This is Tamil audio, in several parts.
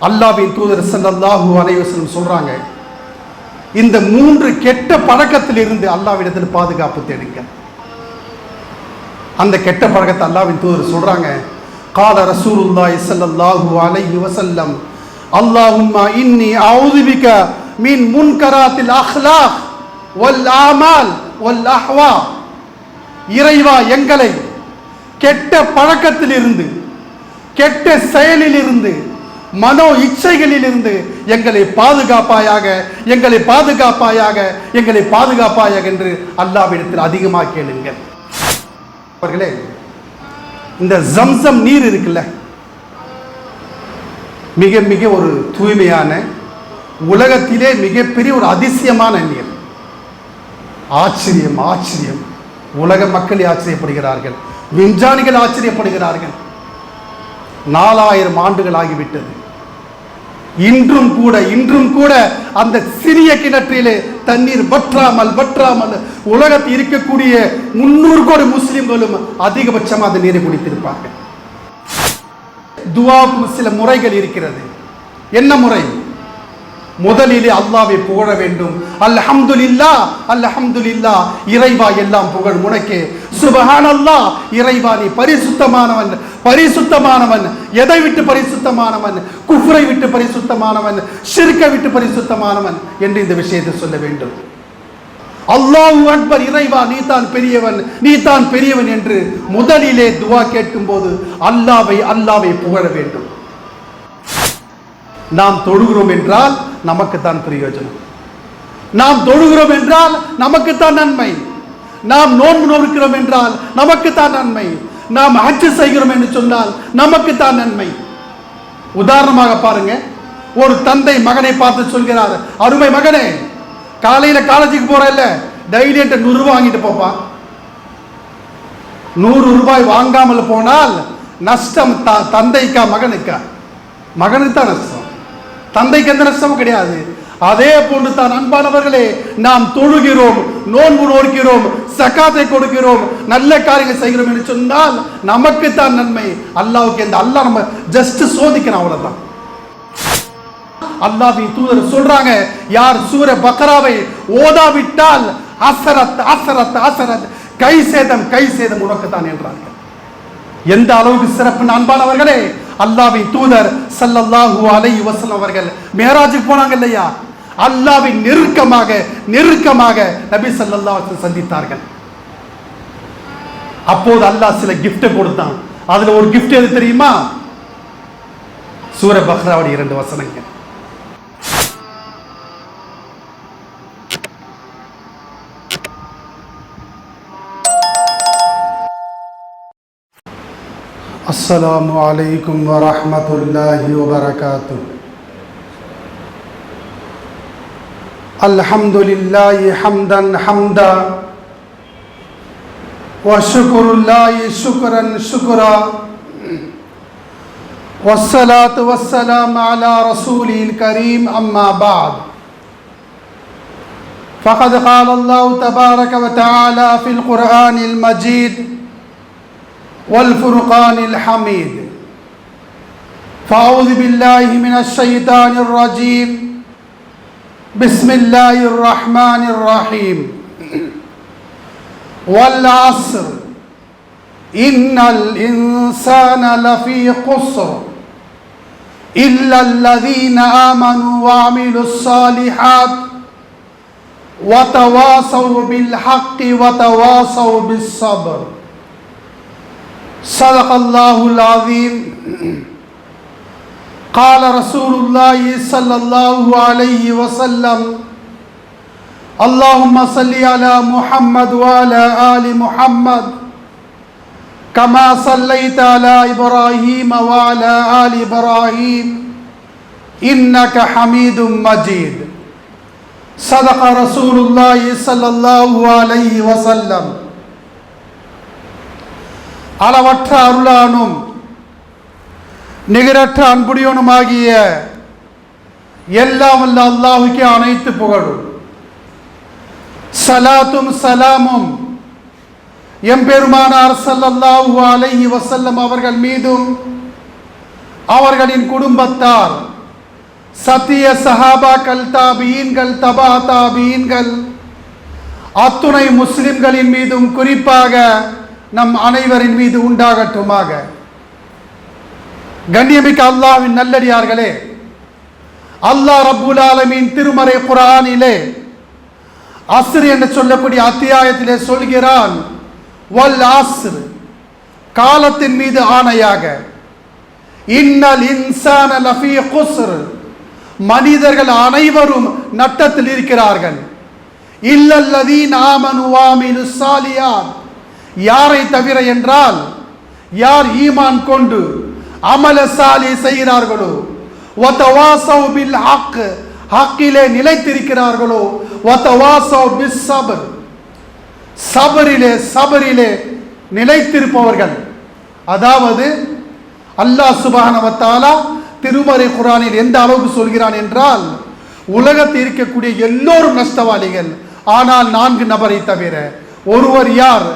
அல்லாஹ்வின் தூதர் ஸல்லல்லாஹு அலைஹி வஸல்லம் சொல்றாங்க, இந்த 3 கெட்ட பழக்கத்தில் இருந்து அல்லாஹ்விடத்தில் பாதுகாப்பு தேடுங்க. அந்த கெட்ட பழக்கத்தை அல்லாஹ்வின் தூதர் சொல்றாங்க, கால ரசூலுல்லாஹி ஸல்லல்லாஹு அலைஹி வஸல்லம், அல்லாஹும்மா இன்னி அஊது பிக மின் முன்கராத்தில் அஹ்லாக் வல் ஆமால் வல் அஹ்வா. இறைவா, எங்களை கெட்ட பழக்கத்தில் இருந்து, கெட்ட செயலில் இருந்து, மனோ இச்சைகளில் இருந்து எங்களை பாதுகாப்பாயாக, எங்களை பாதுகாப்பாயாக, எங்களை பாதுகாப்பாயாக என்று அல்லாஹ்விடத்தில் அதிகமாக கேளுங்கள். அவர்களே, இந்த ஜம்சம் நீர் இருக்குல்ல, மிக மிக ஒரு தூய்மையான, உலகத்திலே மிகப்பெரிய ஒரு அதிசயமான நீர். ஆச்சரியம் ஆச்சரியம். உலக மக்கள் ஆச்சரியப்படுகிறார்கள், விஞ்ஞானிகள் ஆச்சரியப்படுகிறார்கள். 4000 ஆண்டுகள் ஆகிவிட்டது. இன்றும் கூட அந்த சிறிய கிணற்றிலே தண்ணீர் வற்றாமல் உலகத்தில் இருக்கக்கூடிய 300 கோடி முஸ்லிம்களும் அதிகபட்சமாக அந்த நீரை குடித்திருப்பார்கள். துஆவுக்கு சில முறைகள் இருக்கிறது. என்ன முறை? முதலிலே அல்லாஹ்வை புகழ வேண்டும். அல்ஹம்துலில்லாஹ் அல்ஹம்துலில்லாஹ், இறைவா எல்லாம் புகழ் உனக்கே. சுப்ஹானல்லாஹ், இறைவா நீ பரிசுத்தமானவன் பரிசுத்தமானவன். எதை விட்டு பரிசுத்தமானவன்? குஃப்ரை விட்டு பரிசுத்தமானவன், ஷிர்கை விட்டு பரிசுத்தமானவன் என்று இந்த விஷயத்தை சொல்ல வேண்டும். அல்லாஹு அக்பர், இறைவா நீ தான் பெரியவன், நீ தான் பெரியவன் என்று முதலிலே துஆ கேட்கும் போது அல்லாஹ்வை புகழ வேண்டும். நாம் தொழுகிறோம் என்றால் நமக்குத்தான் பிரயோஜனம். நாம் தொழுகிறோம் என்றால் நமக்குத்தான் நன்மை. நாம் நோன்பு நோக்கிறோம் என்றால் நமக்குத்தான் நன்மை. நாம் ஹஜ் செய்கிறோம் என்று சொன்னால் நமக்குத்தான் நன்மை. உதாரணமாக பாருங்க, ஒரு தந்தை மகனை பார்த்து சொல்கிறார், அருமை மகனே, காலையில காலேஜுக்கு போற இல்ல, டெய்லி 100 ரூபாய் வாங்கிட்டு போப்பா. 100 ரூபாய் வாங்காமல் போனால் நஷ்டம் தந்தைக்கா மகனுக்கா? மகனுக்கு தான் நஷ்டம், தந்தைக்கு எந்த நஷ்டமும் கிடையாது. அதே போன்று தான் அன்பானவர்களே, நாம் தொழுகிறோம், நோன்பு நோக்கிறோம், சகாத்தை கொடுக்கிறோம், நல்ல காரியங்கள் செய்கிறோம் என்று சொன்னால் நமக்கு தான் நன்மை. அல்லாஹ்வுக்கு எந்த, அல்லாஹ் நம்ம ஜஸ்ட் சோதிக்கணும், அவ்வளவுதான். அல்லாஹ்வின் தூதர் சொல்றாங்க, யார் சூர பக்ராவை ஓதாவிட்டால் அசரத் அசரத் அசரத், கை சேதம் உனக்கு தான் என்றார்கள். எந்த அளவுக்கு சிறப்பு அன்பானவர்களே! அல்லாஹ்வின் தூதர் ஸல்லல்லாஹு அலைஹி வஸல்லம் அவர்கள் மிஹ்ராஜுக்கு போனாங்க இல்லையா, அல்லாஹ்வை நெருக்கமாக நபி ஸல்லல்லாஹு அலைஹி வஸல்லம் சந்தித்தார்கள். அப்போது அல்லாஹ் சில கிஃப்ட் கொடுத்தான். அதுல ஒரு கிஃப்ட் எது தெரியுமா? சூர பக்ராவுடைய 2 வசனங்கள். السلام عليكم ورحمة الله وبركاته. الحمد لله حمدا حمدا وشكر الله شكرا والصلاة والسلام على رسوله الكريم. أما بعد، فقد قال الله تبارك وتعالى في القرآن المجيد والفرقان الحميد: فأعوذ بالله من الشيطان الرجيم، بسم الله الرحمن الرحيم. والعصر إن الإنسان لفي خسر إلا الذين آمنوا وعملوا الصالحات وتواصوا بالحق وتواصوا بالصبر. صدق الله العظيم. قال رسول الله صلى الله عليه وسلم: اللهم صل على محمد وعلى آل محمد كما صليت على إبراهيم وعلى آل إبراهيم إنك حميد مجيد. صدق رسول الله صلى الله عليه وسلم. அளவற்ற அருளானும் நிகரற்ற அன்புடையவனுமாகிய எல்லாம் வல்ல அல்லாஹ்வுக்கே அனைத்து புகழும். சலாத்தும் சலாமும் எம்பெருமானார் ஸல்லல்லாஹு அலைஹி வஸல்லம் அவர்கள் மீதும், அவர்களின் குடும்பத்தார், சத்திய சஹாபாக்கள், தாபீன்கள், தபா தாபீன்கள், அத்துணை முஸ்லிம்களின் மீதும் குறிப்பாக நம் அனைவரின் மீது உண்டாகட்டுமாக. கண்ணியமிக்க அல்லாஹ்வின் நல்லடியார்களே, அல்லாஹ் ரப்புல் ஆலமீன் திருமறை குர்ஆனிலே அஸ்ர் என்று சொல்லக்கூடிய அத்தியாயத்திலே சொல்கிறான், வல் அஸ்ர், காலத்தின் மீது ஆணையாக, இன்னல் இன்சான லஃபீ குஸ்ர், மனிதர்கள் அனைவரும் நட்டத்தில் இருக்கிறார்கள், இல்லல்லதீன ஆமனு வஅமிலு ஸாலிஹாத், யாரை தவிர என்றால் யார் ஈமான் கொண்டு அமல சாலி செய்கிறார்களோ, வதவாஸவ் பில் ஹக், ஹக்கிலே நிலைத்திருக்கிறார்களோ, வதவாஸவ் பிஸ் ஸப்ர், சபரிலே நிலைத்திருப்பவர்கள். அதாவது அல்லாஹ் சுப்ஹானஹு வ தஆலா திருமறை குர்ஆனில் எந்த அளவுக்கு சொல்கிறான் என்றால், உலகத்தில் இருக்கக்கூடிய எல்லோரும் நஷ்டவாளிகள், ஆனால் 4 நபரை தவிர. ஒருவர் யார்?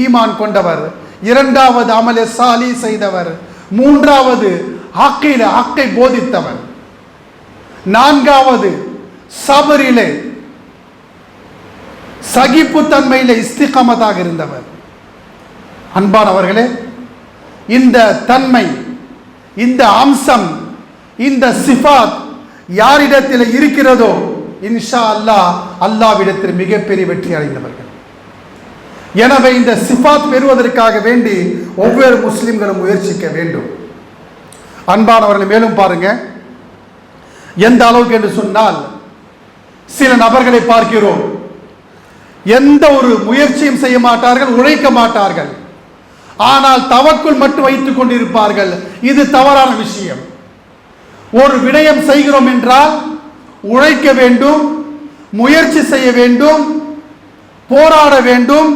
ஈமான் கொண்டவர். இரண்டாவது அமலே சாலி செய்தவர். மூன்றாவது ஹக்கை போதித்தவர். நான்காவது சபரிலே, சகிப்புத்தன்மையிலே இஸ்திகாமத்தாக இருந்தவர். அன்பானவர்களே, இந்த தன்மை, இந்த அம்சம், இந்த சிஃபாத் யாரிடத்தில் இருக்கிறதோ இன்ஷா அல்லாஹ் அல்லாஹ்விடத்தில் மிகப்பெரிய வெற்றி அடைந்தவர்கள். எனவே இந்த சிஃபாத் பெறுவதற்காக வேண்டி ஒவ்வொரு முஸ்லிம்களும் முயற்சிக்க வேண்டும். அன்பானவர்களை மேலும் பாருங்க, எந்த அளவுக்கு என்று சொன்னால், சில நபர்களை பார்க்கிறோம், எந்த ஒரு முயற்சியும் செய்ய மாட்டார்கள், உழைக்க மாட்டார்கள், ஆனால் தவக்குள் மட்டும் வைத்துக் கொண்டிருப்பார்கள். இது தவறான விஷயம். ஒரு விடயம் செய்கிறோம் என்றால் உழைக்க வேண்டும், முயற்சி செய்ய வேண்டும், போராட வேண்டும்,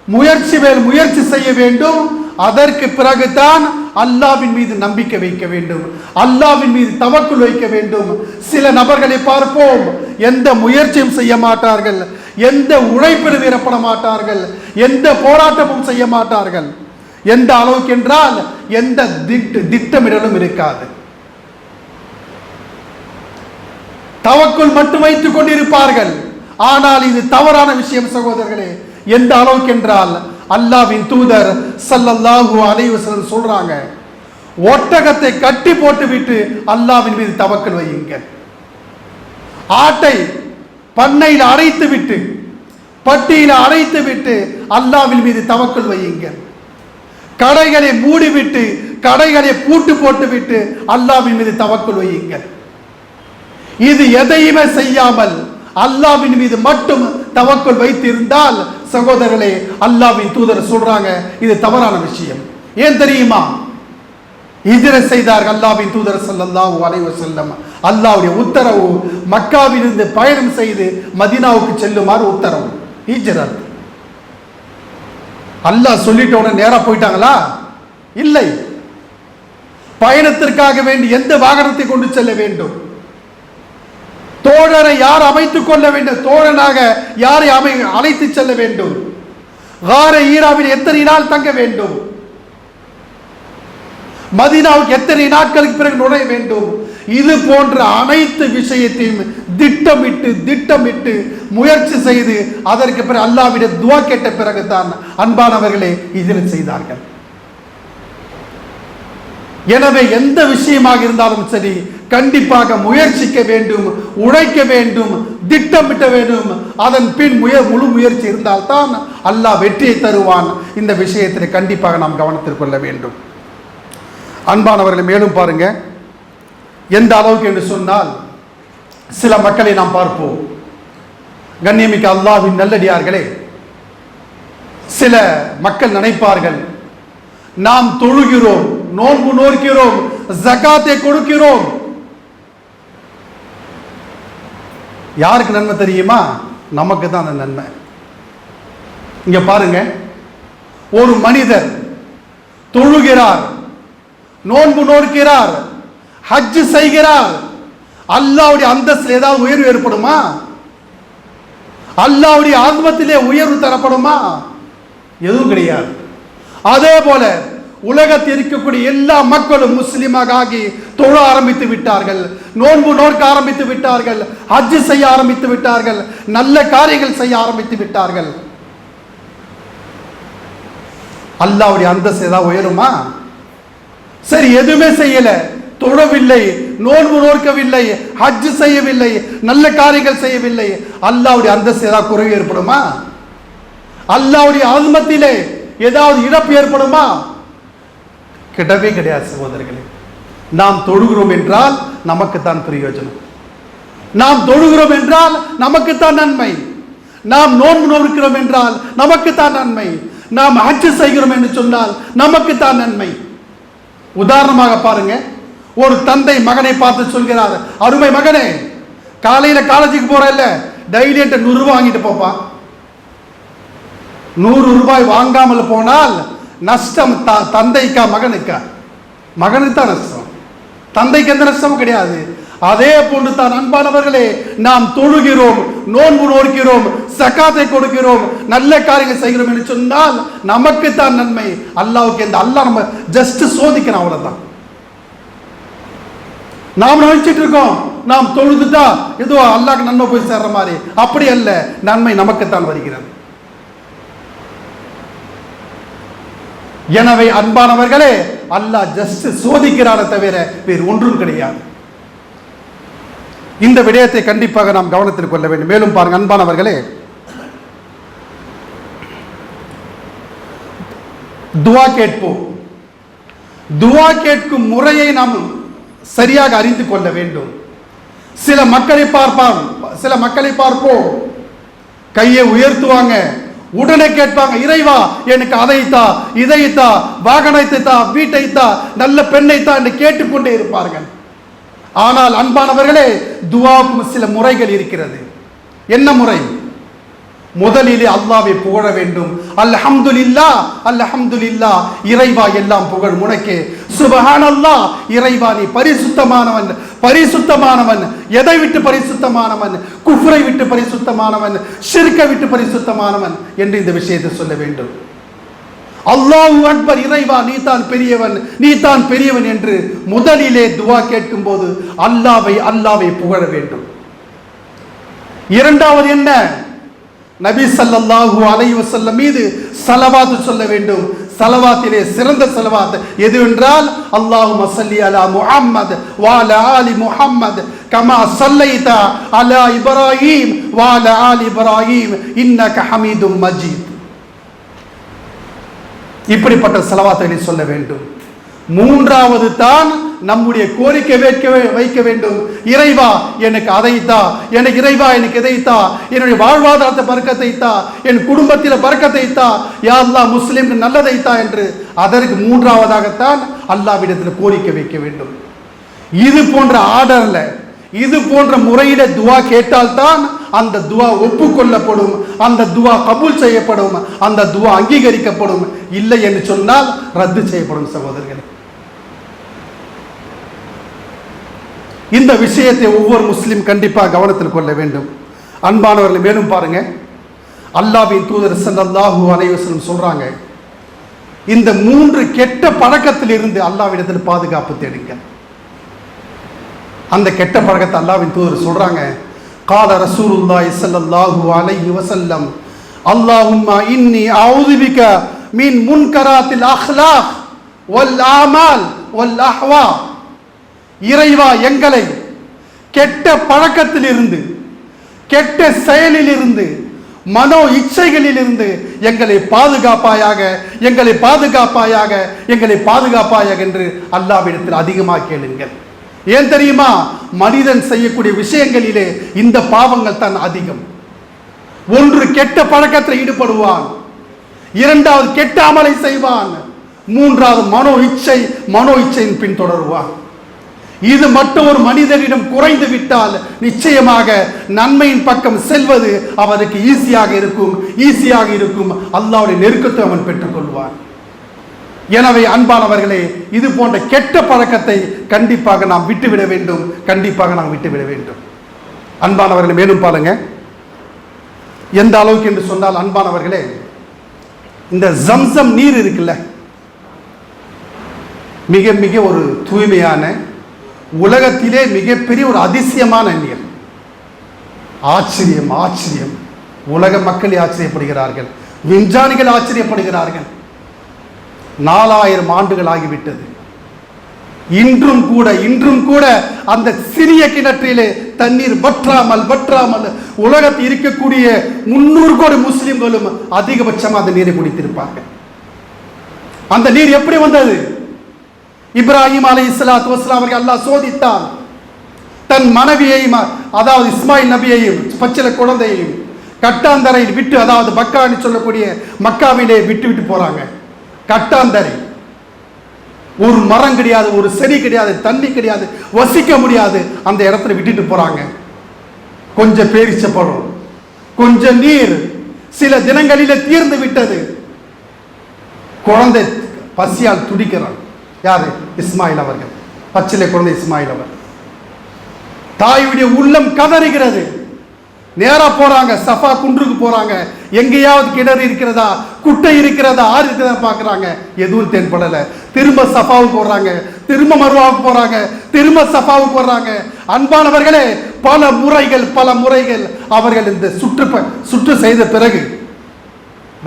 முயற்சி மேல் முயற்சி செய்ய வேண்டும். அதற்கு பிறகுதான் அல்லாஹ்வின் மீது நம்பிக்கை வைக்க வேண்டும், அல்லாஹ்வின் மீது தவக்குல் வைக்க வேண்டும். சில நபர்களை பார்ப்போம், எந்த முயற்சியும் செய்ய மாட்டார்கள், எந்த உழைப்பிலும் ஈடுபட மாட்டார்கள், எந்த போராட்டமும் செய்ய மாட்டார்கள். எந்த அளவுக்கு என்றால் எந்த திட்டமிடலும் இருக்காது, தவக்குல் மட்டும் வைத்துக் கொண்டிருப்பார்கள். ஆனால் இது தவறான விஷயம் சகோதரர்களே. எந்த அளவுக்கு என்றால் அல்லாஹ்வின் தூதர் ஸல்லல்லாஹு அலைஹி வஸல்லம் சொல்றாங்க, ஒட்டகத்தை கட்டி போட்டுவிட்டு அல்லாஹ்வின் மீது தவக்குல் வையுங்கள். ஆட்டை பண்ணையில் அடைத்து விட்டு, பட்டியில் அடைத்து விட்டு அல்லாஹ்வின் மீது தவக்குல் வையுங்கள். கடைகளை மூடிவிட்டு, கடைகளை பூட்டு போட்டுவிட்டு அல்லாஹ்வின் மீது தவக்குல் வையுங்கள். இது எதையுமே செய்யாமல் அல்லாஹ்வின் மீது மட்டும் தவக்குல் வைத்திருந்தால் சகோதரர்களே, அல்லாஹ்வின் தூதர் சொல்றாங்க, இது தவறான விஷயம். ஏன் தெரியுமா? ஹிஜ்ரத் செய்தார்கள் அல்லாஹ்வின் தூதர் ஸல்லல்லாஹு அலைஹி வஸல்லம். அல்லாஹ்வுடைய உத்தரவு, மக்காவிலிருந்து பயணம் செய்து மதீனாவுக்கு செல்லுமாறு உத்தரவு, ஹிஜ்ரத். அல்லாஹ் சொல்லிட்ட உடனே நேரா போயிட்டாங்களா? இல்லை. பயணத்திற்காக வேண்டி எந்த வாகனத்தை கொண்டு செல்ல வேண்டும், தோழரை யார் அமைத்துக் கொள்ள வேண்டும், தோழனாக யாரை அழைத்து செல்ல வேண்டும், காரை ஈராவில் எத்தனை நாள் தங்க வேண்டும், மதீனாவுக்கு எத்தனை நாட்களுக்கு பிறகு நுழைய வேண்டும், இது போன்ற அனைத்து விஷயத்தையும் திட்டமிட்டு முயற்சி செய்து அதற்கு பிறகு அல்லாஹ்விடம் துஆ கேட்ட பிறகுதான் அன்பானவர்களே ஹிஜ்ரத் செய்தார்கள். எனவே எந்த விஷயமாக இருந்தாலும் சரி, கண்டிப்பாக முயற்சிக்க வேண்டும், உழைக்க வேண்டும், திட்டமிட்ட வேண்டும். அதன் பின் முழு முயற்சி இருந்தால்தான் அல்லாஹ் வெற்றியை தருவான். இந்த விஷயத்தில் கண்டிப்பாக நாம் கவனத்தில் கொள்ள வேண்டும். அன்பானவர்களை மேலும் பாருங்க, எந்த அளவுக்கு என்று சொன்னால், சில மக்களை நாம் பார்ப்போம். கண்ணியமிக்க அல்லாஹ்வின் நல்லடியார்களே, சில மக்கள் நினைப்பார்கள், நாம் தொழுகிறோம், நோன்பு நோக்கிறோம், ஜகாத்தை கொடுக்கிறோம். யாருக்கு நன்மை தெரியுமா? நமக்கு தான் அந்த நன்மை. இங்க பாருங்க, ஒரு மனிதர் தொழுகிறார், நோன்பு நோக்கிறார், ஹஜ் செய்கிறார், அல்லாஹ்வுடைய அந்தஸ்தில் ஏதாவது உயர்வு ஏற்படுமா? அல்லாஹ்வுடைய ஆத்மத்திலே உயர்வு தரப்படுமா? எதுவும் கிடையாது. அதே போல உலகத்தில் இருக்கக்கூடிய எல்லா மக்களும் முஸ்லிமாக ஆகி தொழ ஆரம்பித்து விட்டார்கள், நோன்பு நோக்க ஆரம்பித்து விட்டார்கள், ஹஜ் செய்ய ஆரம்பித்து விட்டார்கள், நல்ல காரியங்கள் செய்ய ஆரம்பித்து விட்டார்கள். அல்லாஹ்வுடைய அந்தஸ்து ஏதாவது உயருமா? சரி, எதுவுமே செய்யல, தொழவில்லை, நோன்பு நோக்கவில்லை, ஹஜ் செய்யவில்லை, நல்ல காரியங்கள் செய்யவில்லை, அல்லாஹ்வுடைய அந்தஸ்து ஏதாவது குறைவு ஏற்படுமா? அல்லாஹ்வுடைய ஆத்மத்திலே ஏதாவது இழப்பு ஏற்படுமா? கிடவே கிடையாது சகோதரர்களே. நாம் தொழுகிறோம் என்றால் நமக்குத்தான் பிரயோஜனம், நாம் தொழுகிறோம் என்றால் நமக்குத்தான் நன்மை, நாம் நோன்பு நோக்கிறோம் என்றால் நமக்குத்தான் நன்மை, நாம் ஹஜ் செய்கிறோம் என்று சொன்னால் நமக்குத்தான் நன்மை. உதாரணமாக பாருங்க, ஒரு தந்தை மகனை பார்த்து சொல்கிறார், அருமை மகனே, காலையில காலேஜுக்கு போறல்ல, டெய்லி 100 ரூபாய் வாங்கிட்டு போப்பா. 100 ரூபாய் வாங்காமல் போனால் நஷ்டம் தந்தைக்கா மகனுக்கா? மகனுக்கு தான் நஷ்டம், தந்தைக்கு எந்த நஷ்டமும் கிடையாது. அதே போன்று தான் அன்பானவர்களே, நாம் தொழுகிறோம், நோன்பு நோக்கிறோம், சக்காத்தை கொடுக்கிறோம், நல்ல காரியங்கள் செய்கிறோம் என்று சொன்னால் நமக்கு தான் நன்மை. அல்லாஹ்வுக்கு எந்த அல்லாஹ் நம்ம ஜஸ்ட் சோதிக்கிறோம், அவ்வளவுதான். நாம் நினைச்சிட்டு இருக்கோம் நாம் தொழுதுட்டா ஏதோ அல்லாஹ்க்கு நன்மை போய் சேர்ற மாதிரி. அப்படி அல்ல, நன்மை நமக்குத்தான் வருகிறது. எனவே அன்பானவர்களே, அல்லாஹ் ஜஸ்ட் சோதிக்கிறார தவிர வேறு ஒன்றும் கிடையாது. இந்த விடயத்தை கண்டிப்பாக நாம் கவனத்தில் கொள்ள வேண்டும். மேலும் பாருங்க அன்பானவர்களே, துஆ கேட்போம். துஆ கேட்கும் முறையை நாம் சரியாக அறிந்து கொள்ள வேண்டும். சில மக்களை பார்ப்போம், கையை உயர்த்துவாங்க, உடனே கேட்பாங்க, இறைவா எனக்கு அதைத்தா, இதைத்தா, வாகனத்தை தா, வீட்டை தா, நல்ல பெண்ணை தா என்று கேட்டுக்கொண்டே இருப்பார்கள். ஆனால் அன்பானவர்களே, துஆவுக்கு சில முறைகள் இருக்கிறது. என்ன முறை? முதலிலே அல்லாஹ்வை புகழ வேண்டும். அல்ஹம்துலில்லாஹ், அல்ஹம்துலில்லாஹ், இறைவா எல்லாம் புகழ் உனக்கே. சுப்ஹானல்லாஹ், இறைவா நீ பரிசுத்தமானவன், பரிசுத்தமானவன். எதை விட்டு பரிசுத்தமானவன்? குஃப்ரை விட்டு பரிசுத்தமானவன், ஷிர்க்கை விட்டு பரிசுத்தமானவன் என்று இந்த விஷயத்தை சொல்ல வேண்டும். அல்லாஹு அக்பர், இறைவா நீ தான் பெரியவன், நீ தான் பெரியவன் என்று முதலிலே துஆ கேட்கும் போது அல்லாஹ்வை புகழ வேண்டும். இரண்டாவது என்ன? நபி ஸல்லல்லாஹு அலைஹி வஸல்லம் மீது ஸலவாத் சொல்ல வேண்டும். ஸலவாத்திலே சிறந்த ஸலவாத் எது என்றால், அல்லாஹும்ம ஸல்லி அலா முஹம்மத் வ அலா ஆலி முஹம்மத் கமா ஸல்லைத அலா இப்ராஹீம் வ அலா ஆலி இப்ராஹீம் இன்னக ஹமீதும் மஜீத். இப்படிப்பட்ட ஸலவாத்தை சொல்ல வேண்டும். மூன்றாவது தான் நம்முடைய கோரிக்கை வைக்க வேண்டும். இறைவா எனக்கு அதைத்தா, எனக்கு இறைவா எனக்கு இதைத்தா, என்னுடைய வாழ்வாதாரத்தை பறக்கத்தை தா, என் குடும்பத்தில் பறக்கத்தை தா, யா அல்லாஹ் முஸ்லிம் நல்லதைத்தா என்று அதற்கு மூன்றாவதாகத்தான் அல்லாஹ்விடத்தில் கோரிக்கை வைக்க வேண்டும். இது போன்ற ஆர்டர்ல, இது போன்ற முறையில துஆ கேட்டால்தான் அந்த துஆ ஒப்புக்கொள்ளப்படும், அந்த துஆ கபூல் செய்யப்படும், அந்த துஆ அங்கீகரிக்கப்படும். இல்லை என்று சொன்னால் ரத்து செய்யப்படும். சகோதரர்களே, இந்த விஷயத்தை ஒவ்வொரு முஸ்லிம் கண்டிப்பாக கவனத்தில் கொள்ள வேண்டும். அன்பானவர்களை மேலும் பாருங்க, அல்லாஹ்வின் தூதர் ஸல்லல்லாஹு அலைஹி வஸல்லம் சொல்றாங்க, இந்த 3 கெட்ட பழக்கத்தில் இருந்து அல்லாஹ்விடத்தில் பாதுகாப்பு தேடுங்க. அந்த கெட்ட பழக்கத்தை அல்லாஹ்வின் தூதர் சொல்றாங்க, கால ரசூலுல்லாஹி ஸல்லல்லாஹு அலைஹி வஸல்லம், அல்லாஹும்ம இன்னி அஊது பிக மின் முன்கராத்தில் அக்லாக் வல் ஆமால் வல் அஹ்வா. இறைவா எங்களை கெட்ட பழக்கத்தில் இருந்து, கெட்ட செயலில் இருந்து, மனோ இச்சைகளில் இருந்து எங்களை பாதுகாப்பாயாக, எங்களை பாதுகாப்பாயாக, எங்களை பாதுகாப்பாயாக என்று அல்லாஹ்விடத்தில் அதிகமாக கேளுங்கள். ஏன் தெரியுமா? மனிதன் செய்யக்கூடிய விஷயங்களிலே இந்த பாவங்கள் தான் அதிகம். ஒன்று கெட்ட பழக்கத்தில் ஈடுபடுவான், இரண்டாவது கெட்ட அமலை செய்வான், மூன்றாவது மனோ இச்சையின் பின்தொடருவான். இது மட்டும் ஒரு மனிதனிடம் குறைந்து விட்டால் நிச்சயமாக நன்மையின் பக்கம் செல்வது அவருக்கு ஈஸியாக இருக்கும். அல்லாஹ்வுடைய நெருக்கத்தை அவன் பெற்றுக்கொள்வான். எனவே அன்பானவர்களே, இது போன்ற கெட்ட பழக்கத்தை கண்டிப்பாக நாம் விட்டுவிட வேண்டும், கண்டிப்பாக நாம் விட்டுவிட வேண்டும். அன்பானவர்களை மேலும் பாருங்க, எந்த அளவுக்கு என்று சொன்னால், அன்பானவர்களே, இந்த ஜம்சம் நீர் இருக்குல்ல, மிக மிக ஒரு தூய்மையான, உலகத்திலே மிகப்பெரிய ஒரு அதிசயமான நீர். ஆச்சரியம், ஆச்சரியம். உலக மக்கள் ஆச்சரியப்படுகிறார்கள், விஞ்ஞானிகள் ஆச்சரியப்படுகிறார்கள். 4000 ஆண்டுகள் ஆகிவிட்டது. இன்றும் கூட அந்த சிறிய கிணற்றிலே தண்ணீர் வற்றாமல் உலகத்தில் இருக்கக்கூடிய 300 கோடி முஸ்லிம்களும் அதிகபட்சமாக அந்த நீரை குடித்திருப்பார்கள். அந்த நீர் எப்படி வந்தது? இப்ராஹிம் அலைஹிஸ்ஸலாத்து வஸ்ஸலாம் அவர்கள் அல்லாஹ் சோதித்தான். தன் மனைவியையும், அதாவது இஸ்மாயில் நபியையும் பச்சிலை குழந்தையையும் கட்டாந்தரையில் விட்டு, அதாவது மக்கான்னு சொல்லக்கூடிய மக்காவிலே விட்டு போறாங்க. கட்டாந்தரை, ஒரு மரம் கிடையாது, ஒரு செடி கிடையாது, தண்ணி கிடையாது, வசிக்க முடியாது. அந்த இடத்துல விட்டுட்டு போறாங்க. கொஞ்சம் பேரிச்சப்படும், கொஞ்சம் நீர் சில தினங்களிலே தீர்ந்து விட்டது. குழந்தை பசியால் துடிக்கிறான். யாரு? இஸ்மாயில் அவர்கள், பச்சிலை குழந்தை இஸ்மாயில் அவர். தாயுடைய உள்ளம் கதறுகிறது. நேரா போறாங்க, சஃபா குன்றுக்கு போறாங்க. எங்கேயாவது கிணறு இருக்கிறதா, குட்டை இருக்கிறதா, ஆறு இருக்கிறதா பார்க்குறாங்க. எதுவும் தென்படல. திரும்ப சஃபாவுக்கு போறாங்க, திரும்ப மருவாவுக்கு போறாங்க, திரும்ப சஃபாவுக்கு போறாங்க. அன்பானவர்களே, பல முறைகள் அவர்கள் இந்த சுற்று செய்த பிறகு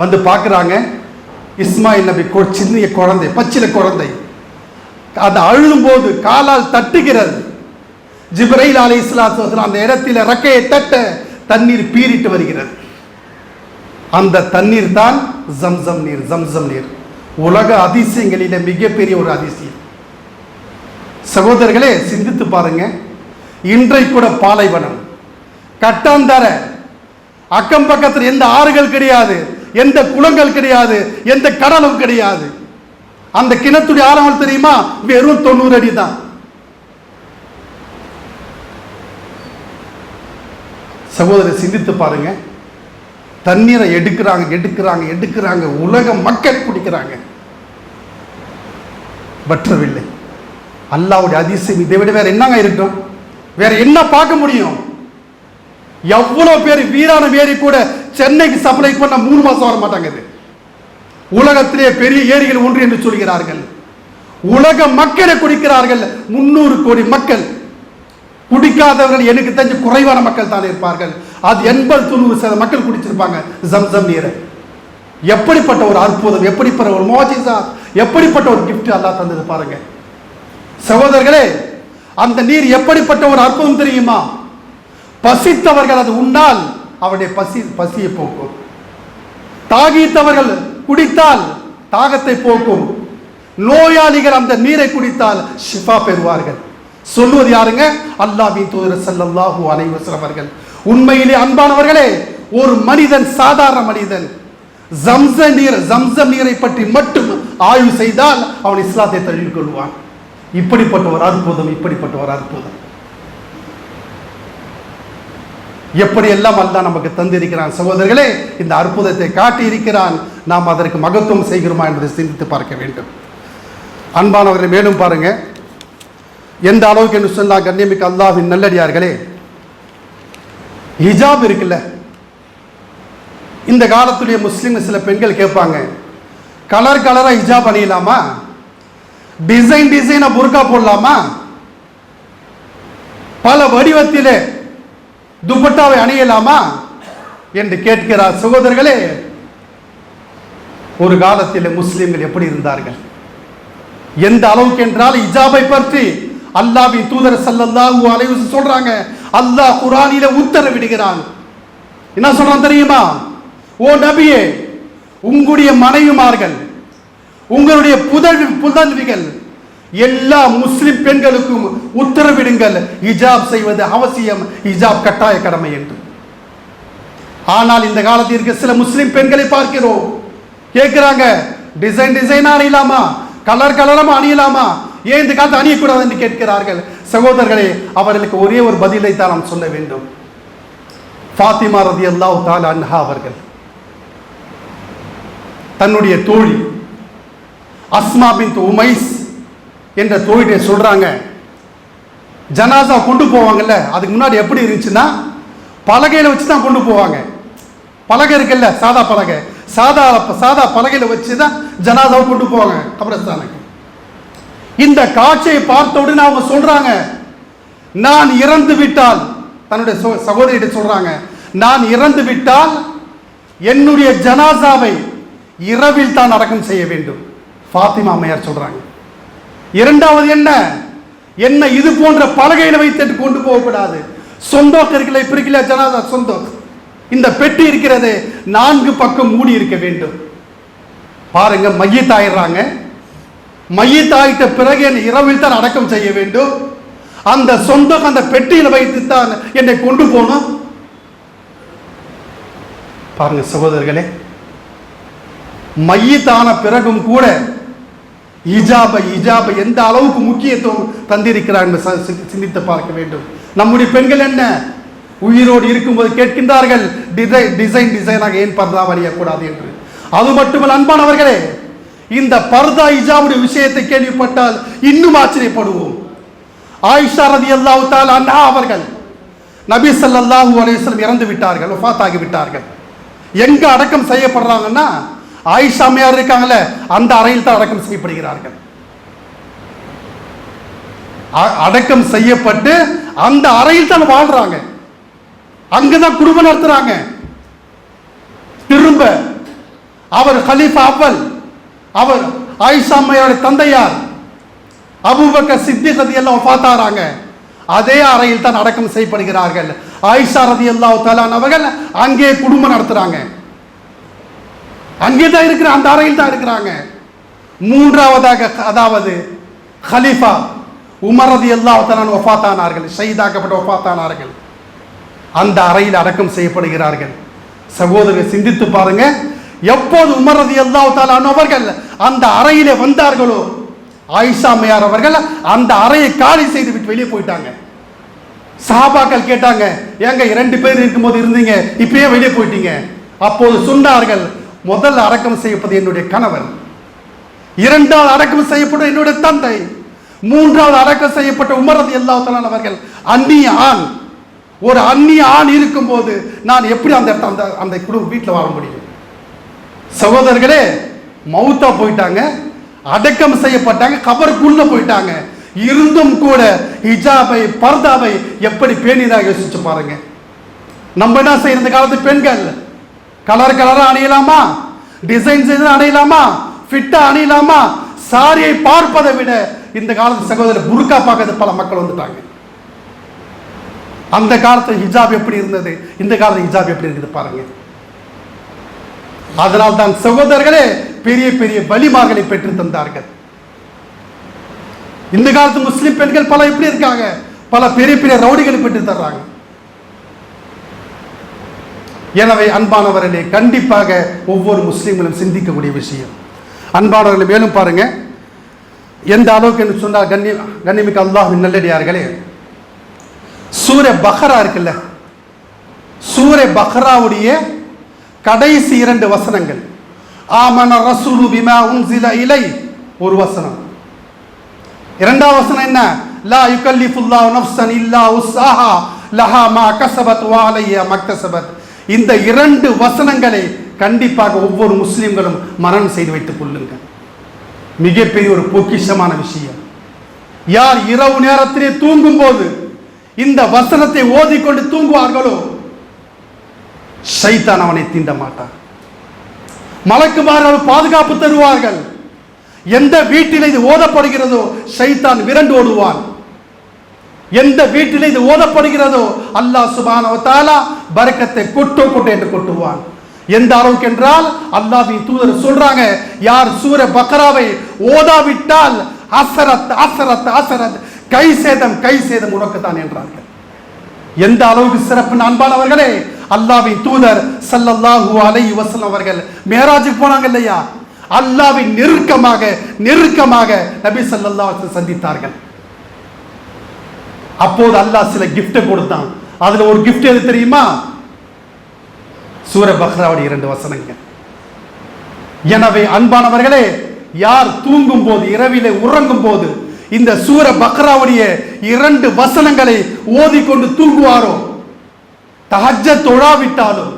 வந்து பார்க்குறாங்க. இஸ்மாயில் நபி சின்ன குழந்தை, பச்சிலை குழந்தை, அது அழுதும் போது காலால் தட்டுகிறது. ஜிப்ரைல் அலைஹிஸ்ஸலாத்து வஸலாம் அந்த இடத்தில் ரக்கையை தட்ட தண்ணீர் பீரிட்டு வருகிறது. அந்த தண்ணீர் தான் ஜம்சம் நீர். உலக அதிசயங்களிலே மிகப்பெரிய ஒரு அதிசயம். சகோதரர்களே, சிந்தித்து பாருங்க. இன்றைக்கு கூட பாலைவனம், கட்டாந்தர, அக்கம் பக்கத்தில் எந்த ஆறுகள் கிடையாது, எந்த குளங்கள் கிடையாது, எந்த கடலும் கிடையாது. அந்த கிணத்துடைய ஆழம் தெரியுமா? வெறும் 90 அடி தான். சகோதரர், சிந்தித்து பாருங்க. தண்ணீரை எடுக்கிறாங்க. உலக மக்கள் குடிக்கிறாங்க, வற்றவில்லை. அல்லாஹ்வுடைய அதிசயம் இதை விட வேற என்னங்க இருக்கும்? வேற என்ன பார்க்க முடியும்? எவ்வளவு பேர் வீரான ஏரி கூட சென்னைக்கு சப்ளை பண்ண 3 மாசம் வர மாட்டாங்க. இது உலகத்திலே பெரிய ஏரிகள் ஒன்று என்று சொல்கிறார்கள். உலக மக்களை குடிக்கிறார்கள். 300 கோடி மக்கள். குடிக்காதவர்கள் எனக்கு தெரிஞ்சு குறைவான மக்கள் தான் இருப்பார்கள். அது 80-90% மக்கள் குடிச்சிருப்பாங்க ஜம்சம் நீரை. எப்படிப்பட்ட ஒரு அற்புதம், எப்படிப்பட்ட ஒரு மோஜிசா, எப்படிப்பட்ட ஒரு கிஃப்ட் அல்லாஹ் தந்தது பாருங்க. சகோதரர்களே, அந்த நீர் எப்படிப்பட்ட ஒரு அற்புதம் தெரியுமா? பசித்தவர்கள் அது உண்டால் அவருடைய பசியை போக்கும். தாகித்தவர்கள் குடித்தால் தாகத்தை போக்கும். நோயாளிகள் அந்த நீரை குடித்தால் ஷிஃபா பெறுவார்கள். சொல்லுவது யாருங்க? அல்லாஹ்வின் தூதர் ஸல்லல்லாஹு அலைஹி வஸல்லம் அவர்கள். உண்மையிலே அன்பானவர்களே, ஒரு மனிதன், சாதாரண மனிதன் ஜம்சம் நீரை பற்றி மட்டும் ஆய்வு செய்தால் அவன் இஸ்லாத்தை தழுவிக் கொள்வான். இப்படிப்பட்ட ஒரு அற்புதம் எப்படி எல்லாம் அல்லாஹ் நமக்கு தந்திருக்கிறான். சகோதரர்களே, இந்த அற்புதத்தை காட்டி இருக்கிறான். நாம் அதற்கு மகத்துவம் செய்கிறோமா என்பதை சிந்தித்து பார்க்க வேண்டும். அன்பானவர்களை, மேலும் பாருங்க. எந்த அளவுக்கு என்று சொன்னால், கண்ணியமிக்க அல்லாஹ்வின் நல்லடியார்களே, ஹிஜாப் இருக்குல்ல, இந்த காலத்துடைய முஸ்லிம் சில பெண்கள் கேட்பாங்க, கலரா ஹிஜாப் அணியலாமா, டிசைனா புர்கா போடலாமா, பல வடிவத்திலே துப்பட்டாவை அணியலாமா என்று கேட்கிறார். சகோதரர்களே, ஒரு காலத்தில் முஸ்லிம்கள் எப்படி இருந்தார்கள், எந்த அளவுக்கு என்றால், ஹிஜாபை பற்றி அல்லாஹ்வின் தூதர் ஸல்லல்லாஹு அலைஹி வஸல்லம் சொல்றாங்க. அல்லாஹ் குர்ஆனிலே உத்தரவிடுகிறான். என்ன சொல்றான் தெரியுமா? ஓ நபியே, உங்களுடைய மனைவிமார்கள், உங்களுடைய புதல்விகள், எல்லா முஸ்லிம் பெண்களுக்கும் உத்தரவிடுங்கள், ஹிஜாப் செய்வது அவசியம், ஹிஜாப் கட்டாய கடமை என்று. ஆனால் இந்த காலத்திற்கு சில முஸ்லிம் பெண்களை பார்க்கிறோம், கேட்கிறாங்க, டிசைனா அணியலாமா, கலரமா அணியலாமா, ஏன் இந்த காலத்தை அணியக்கூடாது என்று கேட்கிறார்கள். சகோதரர்களே, அவர்களுக்கு ஒரே ஒரு பதிலை தான் நாம் சொல்ல வேண்டும். ஃபாத்திமா ரலியல்லாஹு தஆலா அன்ஹா அவர்கள் தன்னுடைய தோழி அஸ்மா பின்த் உமைஸ் என்ற தோழியை சொல்றாங்க, ஜனாசா கொண்டு போவாங்கல்ல, அதுக்கு முன்னாடி எப்படி இருந்துச்சுன்னா, பலகையில வச்சு தான் கொண்டு போவாங்க. பலகை இருக்குல்ல, சாதா பலகை, சாதா பலகையில வச்சு தான் ஜனாசாவை கொண்டு போவாங்க கபரஸ்தானுக்கு. இந்த காட்சியை பார்த்தவுடனே அவங்க சொல்றாங்க, நான் இறந்து விட்டால், தன்னுடைய சகோதரியிடம் சொல்றாங்க, நான் இறந்து விட்டால் என்னுடைய ஜனாசாவை இரவில் தான் அடக்கம் செய்ய வேண்டும். ஃபாத்திமா அம்மையார் சொல்றாங்க. இரண்டாவது என்ன இது போன்ற பலகையில வைத்து கொண்டு போகக்கூடாது. சொந்தோக்கு இருக்கல, இப்ப இருக்கல ஜனாதா சொந்தோக், இந்த பெட்டி இருக்கிறது 4 பக்கம் மூடி இருக்க வேண்டும். பாருங்க, மையத்தாயிடுறாங்க. மையத்தாயிட்ட பிறகு என்னை இரவில் தான் அடக்கம் செய்ய வேண்டும். அந்த சொந்தோக் அந்த பெட்டியில வைத்து தான் என்னை கொண்டு போகணும். பாருங்க சகோதரர்களே, மையத்தான பிறகும் கூட இஜாபை எந்த அளவுக்கு முக்கியத்துவம் தந்திருக்கிறார் சிந்தித்து பார்க்க வேண்டும். நம்முடைய பெண்கள் என்ன உயிரோடு இருக்கும்போது கேட்கின்றார்கள், டிசைனாக ஏன் பர்தா வரையக்கூடாது என்று. அது மட்டுமல்ல அன்பானவர்களே, இந்த பர்தா இஜாபுடைய விஷயத்தை கேள்விப்பட்டால் இன்னும் ஆச்சரியப்படுவோம். ஆயிஷா ரலியல்லாஹு தஆலா அன்ஹா அவர்கள் நபி ஸல்லல்லாஹு அலைஹி வஸல்லம் இறந்து விட்டார்கள், வஃபாத் ஆகி விட்டார்கள். எங்க அடக்கம் செய்யப்படுறாங்கன்னா, ஆயிஷா அம்மையார் இருக்காங்கல்ல, அந்த அறையில் தான் அடக்கம் செய்யப்படுகிறார்கள். அடக்கம் செய்யப்பட்டு அந்த அறையில் தான் வாழ்றாங்க, அங்கதான் குடும்பம் நடத்துறாங்க. திரும்ப அவர் கலீஃபா அவ்வல், அவர் ஆயிஷா அம்மையாருடைய தந்தையார் அபூபக்கர் சித்திக் ரலியல்லாஹு வஃபாத்தாராங்க, அதே அறையில் தான் அடக்கம் செய்யப்படுகிறார்கள். ஆயிஷா ரலியல்லாஹு தஆலா அவர்கள் அங்கே குடும்பம் நடத்துறாங்க, அங்கே தான் இருக்கிற, அந்த அறையில் தான் இருக்கிறாங்க. மூன்றாவதாக, அதாவது கலீஃபா உமர் ரலியல்லாஹு தஆலா வஃபாத்தானார்கள், ஷஹீதாக்கப்பட்ட வஃபாத்தானார்கள், அந்த அறையில் அடக்கம் செய்யப்படுகிறார்கள். சகோதரர்கள் சிந்தித்து பாருங்க, எப்போது உமர் ரலியல்லாஹு தஆலா அவர்கள் அந்த அறையிலே வந்தார்களோ, ஆயிஷா அம்மையார் அவர்கள் அந்த அறையை காலி செய்து விட்டு வெளியே போயிட்டாங்க. சஹாபாக்கள் கேட்டாங்க, ஏங்க 2 பேர் இருக்கும்போது இருந்தீங்க, இப்பயே வெளியே போயிட்டீங்க? அப்போது சொன்னார்கள், முதல் அடக்கம் செய்யப்பது என்னுடைய கணவர், இரண்டாவது அடக்கம் செய்யப்பட்ட என்னுடைய தந்தை, மூன்றாவது அடக்கம் செய்யப்பட்ட உமர் ரலியல்லாஹு தஆலா அவர்கள். அந்நிய ஆண், ஒரு அந்நிய ஆண் இருக்கும்போது நான் எப்படி அந்த குடும்ப வீட்டில் வாழ முடியும்? சகோதரர்களே, மௌத்தா போயிட்டாங்க, அடக்கம் செய்யப்பட்டாங்க, கபருக்குள்ள போயிட்டாங்க. இருந்தும் கூட ஹிஜாபை பர்தாவை எப்படி பேணிதாக யோசிச்சு பாருங்க. நம்ம என்ன செய்யற இந்த காலத்து பெண்கள் கலரா அணியலாமா, டிசைன் செய்து அணியலாமா, ஃபிட்டா அணியலாமா, சாரியை பார்ப்பதை விட இந்த காலத்து சகோதரர் புர்கா பார்க்கறது பல மக்கள் வந்துட்டாங்க. அந்த காலத்து ஹிஜாப் எப்படி இருந்தது, இந்த காலத்து ஹிஜாப் எப்படி இருக்குது பாருங்க. அதனால் தான் சகோதரர்களே பெரிய பெரிய வலிமார்களை பெற்று தந்தார்கள். இந்த காலத்து முஸ்லிம் பெண்கள் பல எப்படி இருக்காங்க, பல பெரிய பெரிய ரவுடிகளை பெற்று தர்றாங்க. எனவே அன்பானவர்களே, கண்டிப்பாக ஒவ்வொரு முஸ்லிம்களும் சிந்திக்கக்கூடிய விஷயம். அன்பானவர்களை மேலும் பாருங்க, எந்த அளவுக்கு என்று சொன்னால், கண்ணியமிக்க அல்லாஹ்வின் நல்லடியார்களே, சூரே பக்ரா இருக்குல்ல, சூரே பக்ராவுடைய கடைசி 2 வசனங்கள், ஆமன ரசூலு பிமா உன்சில இலை, ஒரு வசனம். இரண்டாவது வசனம் என்ன, லா யுகல்லிஃபுல்லாஹு நஃப்ஸன் இல்லா உஸ்ஸாஹா லஹா மா கஸபத் வ அலைஹா மக்தஸபத். இந்த 2 வசனங்களை கண்டிப்பாக ஒவ்வொரு முஸ்லிம்களும் மரணம் செய்து வைத்துக் கொள்ளுங்கள். மிகப்பெரிய ஒரு பொக்கிஷமான விஷயம். யார் இரவு நேரத்திலே தூங்கும் போது இந்த வசனத்தை ஓதிக்கொண்டு தூங்குவார்களோ, ஷைத்தான் அவனை தீண்ட மாட்டார். மலக்குமார்கள் பாதுகாப்பு தருவார்கள். எந்த வீட்டில் இது ஓதப்படுகிறதோ ஷைத்தான் விரண்டு ஓடுவான். எந்த வீட்டில் இது ஓதப்படுகிறதோ அல்லாஹ் சுப்ஹானஹு வ தஆலா பரக்கத்தை கொட்டு என்று கொட்டுவான். எந்த அளவுக்கு என்றால், அல்லாஹ்வின் தூதர் சொல்றாங்க, யார் சூரே பக்ராவை ஓதாவிட்டால் அசரத் அசரத் அசரத், கை சேதம் உனக்கு தான் என்றார்கள். எந்த அளவுக்கு சிறப்பு அன்பானவர்களே, அல்லாஹ்வின் தூதர் ஸல்லல்லாஹு அலைஹி வஸல்லம் அவர்கள் மேராஜுக்கு போனாங்க இல்லையா, அல்லாஹ்வின் நெருக்கமாக நபி ஸல்லல்லாஹு அலைஹி வஸல்லம் சந்தித்தார்கள். அப்போது அல்லாஹ் சில கிஃப்ட் கொடுத்தான். அதுல ஒரு கிஃப்ட் எது தெரியுமா, சூரே பக்ராவுடைய 2 வசனங்கள். எனவே அன்பானவர்களே, யார் தூங்கும் போது, இரவிலே உறங்கும் போது இந்த சூரே பக்ராவுடைய 2 வசனங்களை ஓதிக்கொண்டு தூங்குவாரோ, தஹஜ்ஜத் தொழாவிட்டாலும்,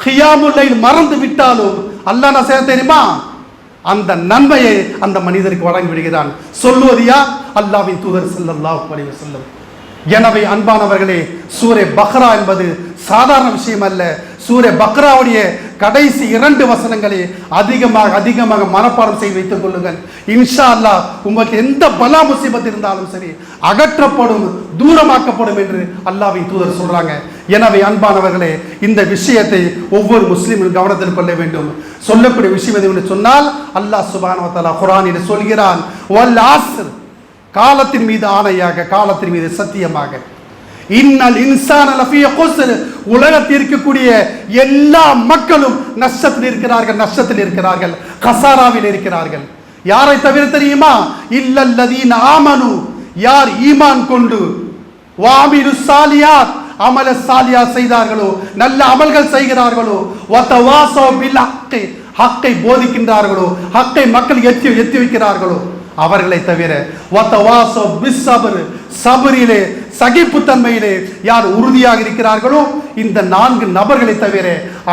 கியாமுல் லைல் மறந்து விட்டாலும், அல்லாஹ் என்ன செய்ய தெரியுமா, அந்த நன்மையை அந்த மனிதருக்கு வழங்கி விடுகிறான். சொல்லுவது யார்? அல்லாஹ்வின் தூதர் ஸல்லல்லாஹு அலைஹி வஸல்லம். எனவே அன்பானவர்களே, சூரே பக்ரா என்பது சாதாரண விஷயம் அல்ல. சூரே பக்ராவுடைய கடைசி 2 வசனங்களை அதிகமாக மனப்பாடம் செய்து வைத்துக் கொள்ளுங்கள். இன்ஷா அல்லாஹ் உங்களுக்கு எந்த பலா முசீபத் இருந்தாலும் சரி அகற்றப்படும், தூரமாக்கப்படும் என்று அல்லாஹ்வின் தூதர் சொல்றாங்க. எனவே அன்பானவர்களே, இந்த விஷயத்தை ஒவ்வொரு முஸ்லிமும் கவனத்தில் கொள்ள வேண்டும். சொல்லக்கூடிய விஷயம் எது என்று சொன்னால், அல்லாஹ் சுப்ஹானஹு வ தஆலா குர்ஆனில் சொல்கிறான், வல் அஸ்ர், காலத்தின் மீது ஆணையாக, காலத்தின் மீது சத்தியமாக, இன்னல் இன்சான லஃபீ குஸ்ர், உலகத்தில் இருக்கக்கூடிய எல்லா மக்களும் நஷ்டத்தில் இருக்கிறார்கள், கசாராவில் இருக்கிறார்கள். யாரை தவிர தெரியுமா? இல்லல்லதீன ஆமனு, யார் ஈமான் கொண்டு வாமிலு சாலியாத், அமல சாலியா செய்தார்களோ, நல்ல அமல்கள் செய்கிறார்களோ, வதவாஸோ பில் ஹக்கி, ஹக்கை போதிக்கின்றார்களோ, ஹக்கை மக்கள் எத்தி வைக்கிறார்களோ அவர்களை தவிர, வதவாஸோ பிஸ்ஸப்ர், சபரிலே சகிப்புத்தன்மையிலே யார் உறுதியாக இருக்கிறார்களோ, இந்த 4 நபர்களை தவிர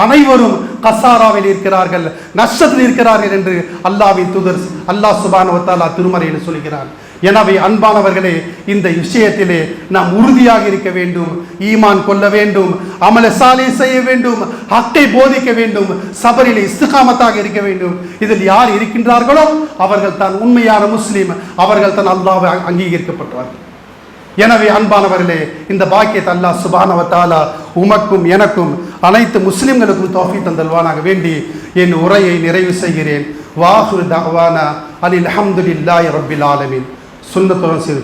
அனைவரும் கசாராவில் இருக்கிறார்கள், நஷ்டத்தில் இருக்கிறார்கள் என்று அல்லாஹ்வின் தூதர் அல்லாஹ் சுப்ஹானஹு வ தஆலா திருமறையில் சொல்கிறார். எனவே அன்பானவர்களே, இந்த விஷயத்திலே நாம் உறுதியாக இருக்க வேண்டும், ஈமான் கொள்ள வேண்டும், அமல சாலிஹ் செய்ய வேண்டும், ஹக்கை போதிக்க வேண்டும், சபரிலே இஸ்திகாமத்தாக இருக்க வேண்டும். இதில் யார் இருக்கின்றார்களோ அவர்கள் தான் உண்மையான முஸ்லிம், அவர்கள் தான் அல்லாஹ்வை அங்கீகரிக்கப்பட்டவர்கள். எனவே அன்பானவர்களே, இந்த பாக்கியத்தை அல்லாஹ் சுப்ஹானஹு வ தஆலா உமக்கும் எனக்கும் அனைத்து முஸ்லிம்களுக்கும் தௌஃபீக் தந்தல்வானாக வேண்டி என் உரையை நிறைவு செய்கிறேன். வாஹிரு தஅவானா அனில் ஹம்துலில்லாஹி ரப்பில் ஆலமீன். சுன்னத்துடன் செய்து